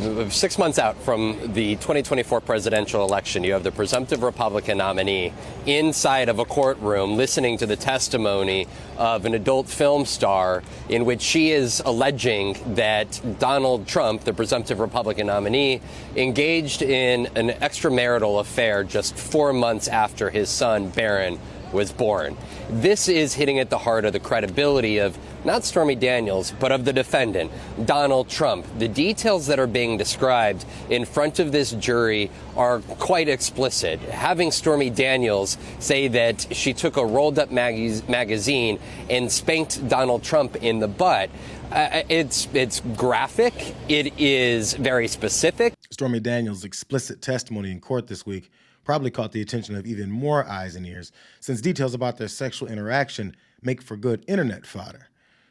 6 months out from the 2024 presidential election, you have the presumptive Republican nominee inside of a courtroom listening to the testimony of an adult film star in which she is alleging that Donald Trump, the presumptive Republican nominee, engaged in an extramarital affair just 4 months after his son, Barron, was born. This is hitting at the heart of the credibility of not Stormy Daniels, but of the defendant, Donald Trump. The details that are being described in front of this jury are quite explicit. Having Stormy Daniels say that she took a rolled-up magazine and spanked Donald Trump in the butt, it's graphic. It is very specific. Stormy Daniels' explicit testimony in court this week probably caught the attention of even more eyes and ears, since details about their sexual interaction make for good internet fodder.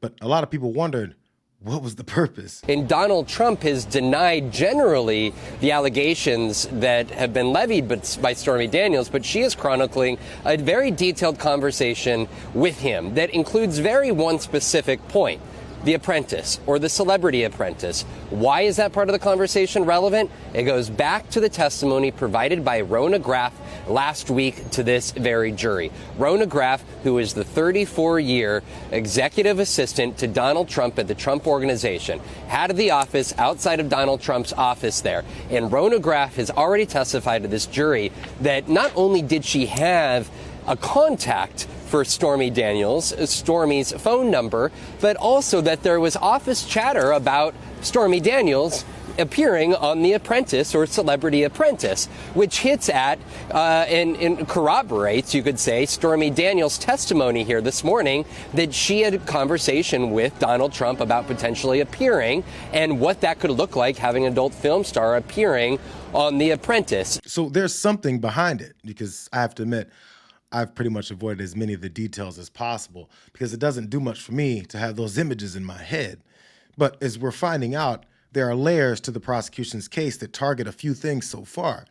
But a lot of people wondered, what was the purpose? And Donald Trump has denied generally the allegations that have been levied by Stormy Daniels, but she is chronicling a very detailed conversation with him that includes one specific point. The Apprentice, or the Celebrity Apprentice. Why is that part of the conversation relevant? It goes back to the testimony provided by Rona Graff last week to this very jury. Rona Graff, who is the 34-year executive assistant to Donald Trump at the Trump Organization, had the office outside of Donald Trump's office there. And Rona Graff has already testified to this jury that not only did she have a contact for Stormy Daniels, Stormy's phone number, but also that there was office chatter about Stormy Daniels appearing on The Apprentice or Celebrity Apprentice, which hits at and corroborates, you could say, Stormy Daniels' testimony here this morning that she had a conversation with Donald Trump about potentially appearing and what that could look like, having an adult film star appearing on The Apprentice. So there's something behind it, because I have to admit, I've pretty much avoided as many of the details as possible because it doesn't do much for me to have those images in my head. But as we're finding out, there are layers to the prosecution's case that target a few things so far.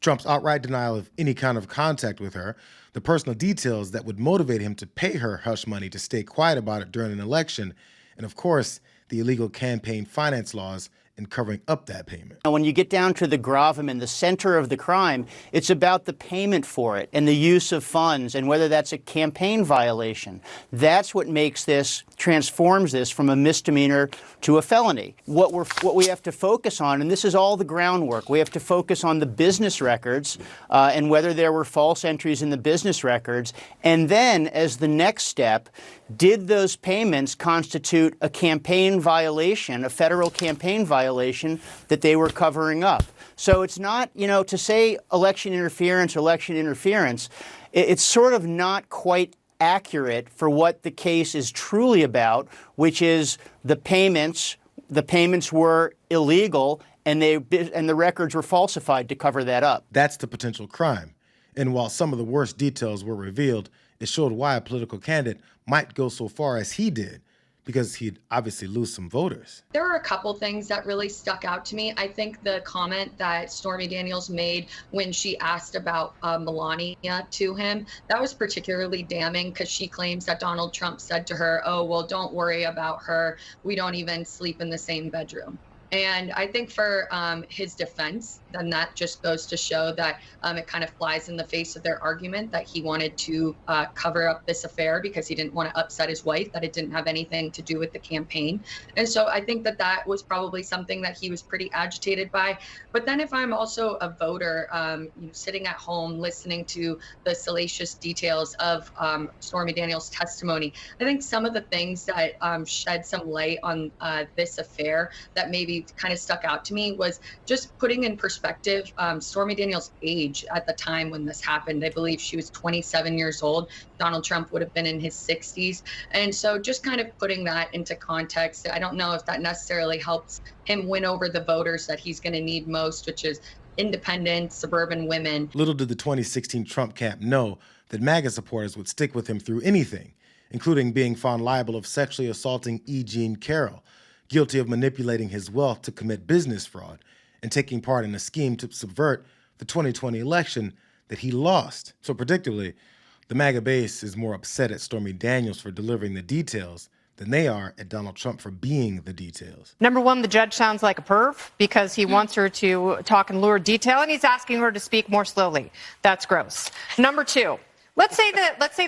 Trump's outright denial of any kind of contact with her, the personal details that would motivate him to pay her hush money to stay quiet about it during an election, and of course, the illegal campaign finance laws and covering up that payment. When you get down to the gravamen, the center of the crime, it's about the payment for it and the use of funds and whether that's a campaign violation. That's what makes this, transforms this from a misdemeanor to a felony. What we have to focus on, and this is all the groundwork, we have to focus on the business records and whether there were false entries in the business records. And then, as the next step, did those payments constitute a campaign violation, a federal campaign violation that they were covering up? So it's not, to say election interference, it's sort of not quite accurate for what the case is truly about, which is the payments. The payments were illegal and the records were falsified to cover that up. That's the potential crime. And while some of the worst details were revealed, it showed why a political candidate might go so far as he did, because he'd obviously lose some voters. There were a couple things that really stuck out to me. I think the comment that Stormy Daniels made when she asked about Melania to him, that was particularly damning because she claims that Donald Trump said to her, "Oh, well, don't worry about her. We don't even sleep in the same bedroom." And I think for his defense, then that just goes to show that it kind of flies in the face of their argument that he wanted to cover up this affair because he didn't want to upset his wife, that it didn't have anything to do with the campaign. And so I think that that was probably something that he was pretty agitated by. But then if I'm also a voter, sitting at home listening to the salacious details of Stormy Daniels' testimony, I think some of the things that shed some light on this affair that maybe kind of stuck out to me was just putting in perspective Stormy Daniels' age at the time when this happened. I believe she was 27 years old. Donald Trump would have been in his 60s. And so just kind of putting that into context, I don't know if that necessarily helps him win over the voters that he's going to need most, which is independent, suburban women. Little did the 2016 Trump camp know that MAGA supporters would stick with him through anything, including being found liable of sexually assaulting E. Jean Carroll, guilty of manipulating his wealth to commit business fraud, and taking part in a scheme to subvert the 2020 election that he lost. So predictably, the MAGA base is more upset at Stormy Daniels for delivering the details than they are at Donald Trump for being the details. Number one, the judge sounds like a perv because he wants her to talk in lurid detail, and he's asking her to speak more slowly. That's gross. Number two, let's say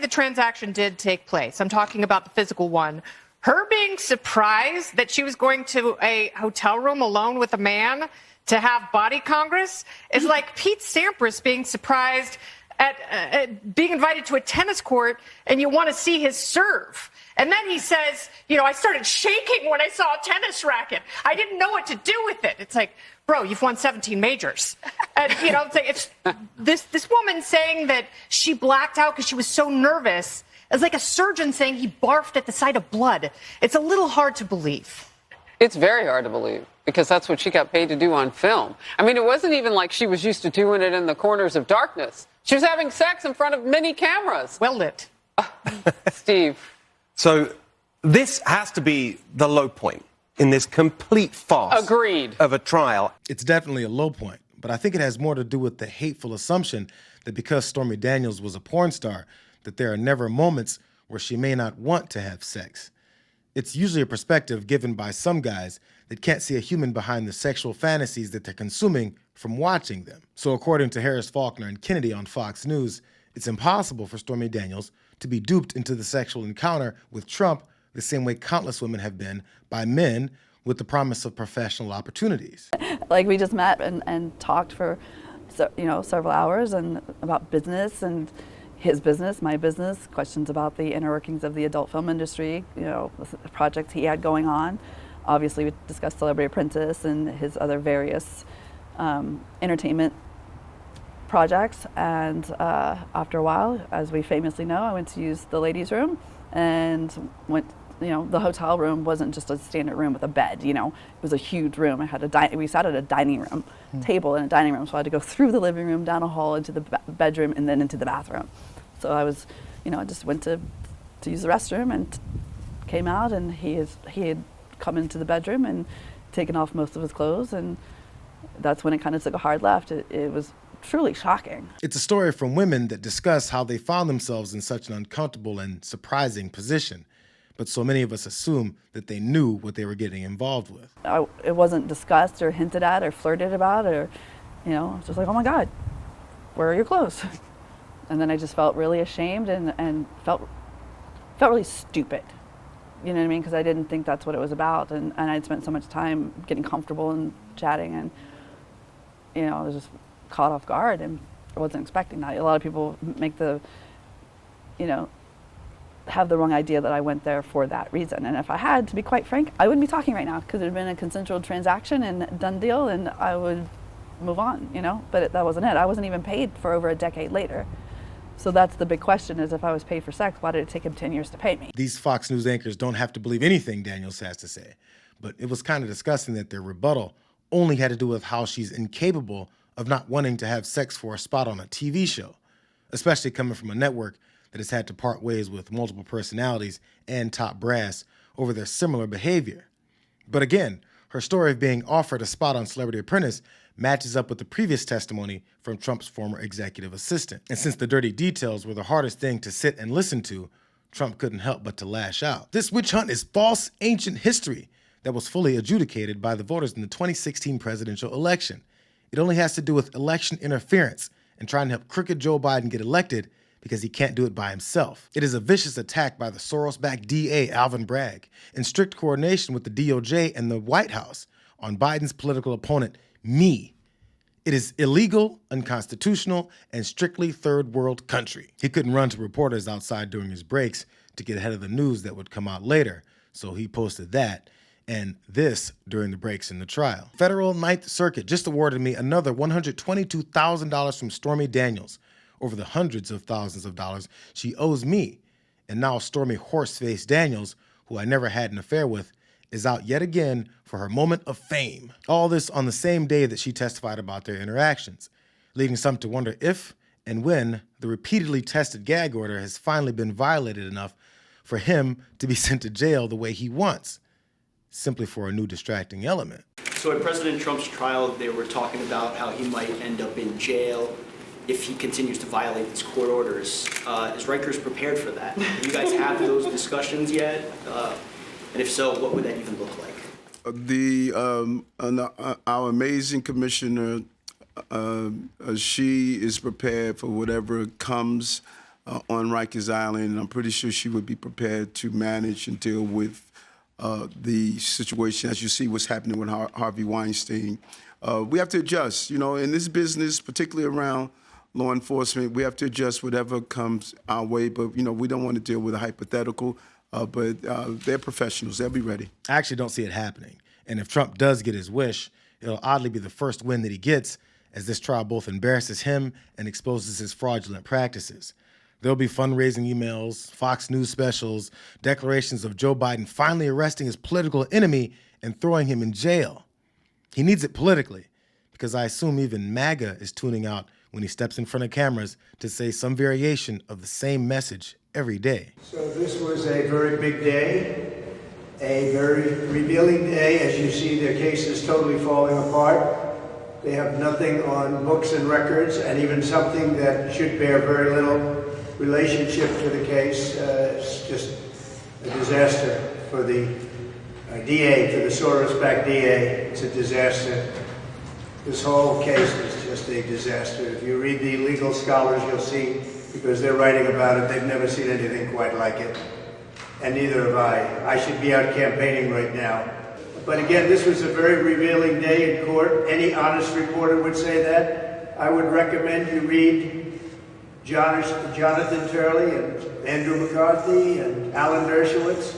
the transaction did take place. I'm talking about the physical one. Her being surprised that she was going to a hotel room alone with a man to have body congress is like Pete Sampras being surprised at being invited to a tennis court and you want to see his serve. And then he says, I started shaking when I saw a tennis racket. I didn't know what to do with it. It's like, bro, you've won 17 majors. And, it's this woman saying that she blacked out because she was so nervous. It's like a surgeon saying he barfed at the sight of blood. It's a little hard to believe. It's very hard to believe because that's what she got paid to do on film. I mean, it wasn't even like she was used to doing it in the corners of darkness. She was having sex in front of many cameras. Well lit. Steve. So this has to be the low point in this complete farce. Agreed. Of a trial. It's definitely a low point, but I think it has more to do with the hateful assumption that because Stormy Daniels was a porn star, that there are never moments where she may not want to have sex. It's usually a perspective given by some guys that can't see a human behind the sexual fantasies that they're consuming from watching them. So according to Harris Faulkner and Kennedy on Fox News, it's impossible for Stormy Daniels to be duped into the sexual encounter with Trump the same way countless women have been by men with the promise of professional opportunities. Like we just met and talked for several hours and about business and his business, my business, questions about the inner workings of the adult film industry, the projects he had going on. Obviously, we discussed Celebrity Apprentice and his other various entertainment projects. And after a while, as we famously know, I went to use the ladies' room and went. The hotel room wasn't just a standard room with a bed. It was a huge room. I had we sat at a dining room table in a dining room, so I had to go through the living room, down a hall, into the bedroom, and then into the bathroom. So I was, I just went to use the restroom and came out, and he had come into the bedroom and taken off most of his clothes, and that's when it kind of took a hard left. It was truly shocking. It's a story from women that discuss how they found themselves in such an uncomfortable and surprising position. But so many of us assume that they knew what they were getting involved with. It wasn't discussed or hinted at or flirted about or, it's just like, oh my God, where are your clothes? And then I just felt really ashamed and felt really stupid. You know what I mean? Because I didn't think that's what it was about. And I'd spent so much time getting comfortable and chatting and, I was just caught off guard and I wasn't expecting that. A lot of people make have the wrong idea that I went there for that reason. And if I had, to be quite frank, I wouldn't be talking right now because it had been a consensual transaction and done deal and I would move on, but that wasn't it. I wasn't even paid for over a decade later. So that's the big question is if I was paid for sex, why did it take him 10 years to pay me? These Fox News anchors don't have to believe anything Daniels has to say, but it was kind of disgusting that their rebuttal only had to do with how she's incapable of not wanting to have sex for a spot on a TV show, especially coming from a network that has had to part ways with multiple personalities and top brass over their similar behavior. But again, her story of being offered a spot on Celebrity Apprentice matches up with the previous testimony from Trump's former executive assistant. And since the dirty details were the hardest thing to sit and listen to, Trump couldn't help but to lash out. This witch hunt is false, ancient history that was fully adjudicated by the voters in the 2016 presidential election. It only has to do with election interference and trying to help crooked Joe Biden get elected because he can't do it by himself. It is a vicious attack by the Soros-backed DA, Alvin Bragg, in strict coordination with the DOJ and the White House on Biden's political opponent, me. It is illegal, unconstitutional, and strictly third world country. He couldn't run to reporters outside during his breaks to get ahead of the news that would come out later, so he posted that and this during the breaks in the trial. Federal Ninth Circuit just awarded me another $122,000 from Stormy Daniels over the hundreds of thousands of dollars she owes me. And now Stormy Horseface Daniels, who I never had an affair with, is out yet again for her moment of fame. All this on the same day that she testified about their interactions, leaving some to wonder if and when the repeatedly tested gag order has finally been violated enough for him to be sent to jail the way he wants, simply for a new distracting element. So at President Trump's trial, they were talking about how he might end up in jail if he continues to violate these court orders. Is Rikers prepared for that? Do you guys have those discussions yet? And if so, what would that even look like? Our amazing commissioner, she is prepared for whatever comes on Rikers Island, and I'm pretty sure she would be prepared to manage and deal with the situation. As you see what's happening with Harvey Weinstein, we have to adjust. You know, in this business, particularly around law enforcement, we have to adjust whatever comes our way. But, you know, we don't want to deal with a hypothetical. But they're professionals. They'll be ready. I actually don't see it happening. And if Trump does get his wish, it'll oddly be the first win that he gets, as this trial both embarrasses him and exposes his fraudulent practices. There'll be fundraising emails, Fox News specials, declarations of Joe Biden finally arresting his political enemy and throwing him in jail. He needs it politically, because I assume even MAGA is tuning out when he steps in front of cameras to say some variation of the same message every day. So this was a very big day, a very revealing day. As you see, their case is totally falling apart. They have nothing on books and records, and even something that should bear very little relationship to the case. It's just a disaster for the DA, for the Soros-backed DA. It's a disaster. This whole case is just a disaster. If you read the legal scholars, you'll see, because they're writing about it, they've never seen anything quite like it. And neither have I. I should be out campaigning right now. But again, this was a very revealing day in court. Any honest reporter would say that. I would recommend you read Jonathan Turley and Andrew McCarthy and Alan Dershowitz,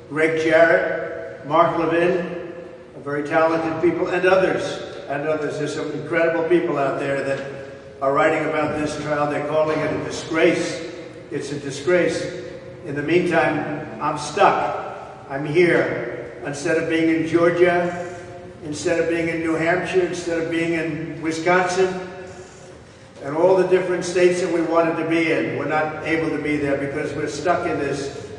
Greg Jarrett, Mark Levin, very talented people, and others. There's some incredible people out there that are writing about this trial. They're calling it a disgrace. It's a disgrace. In the meantime, I'm stuck. I'm here. Instead of being in Georgia, instead of being in New Hampshire, instead of being in Wisconsin, and all the different states that we wanted to be in, we're not able to be there because we're stuck in this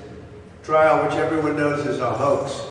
trial, which everyone knows is a hoax.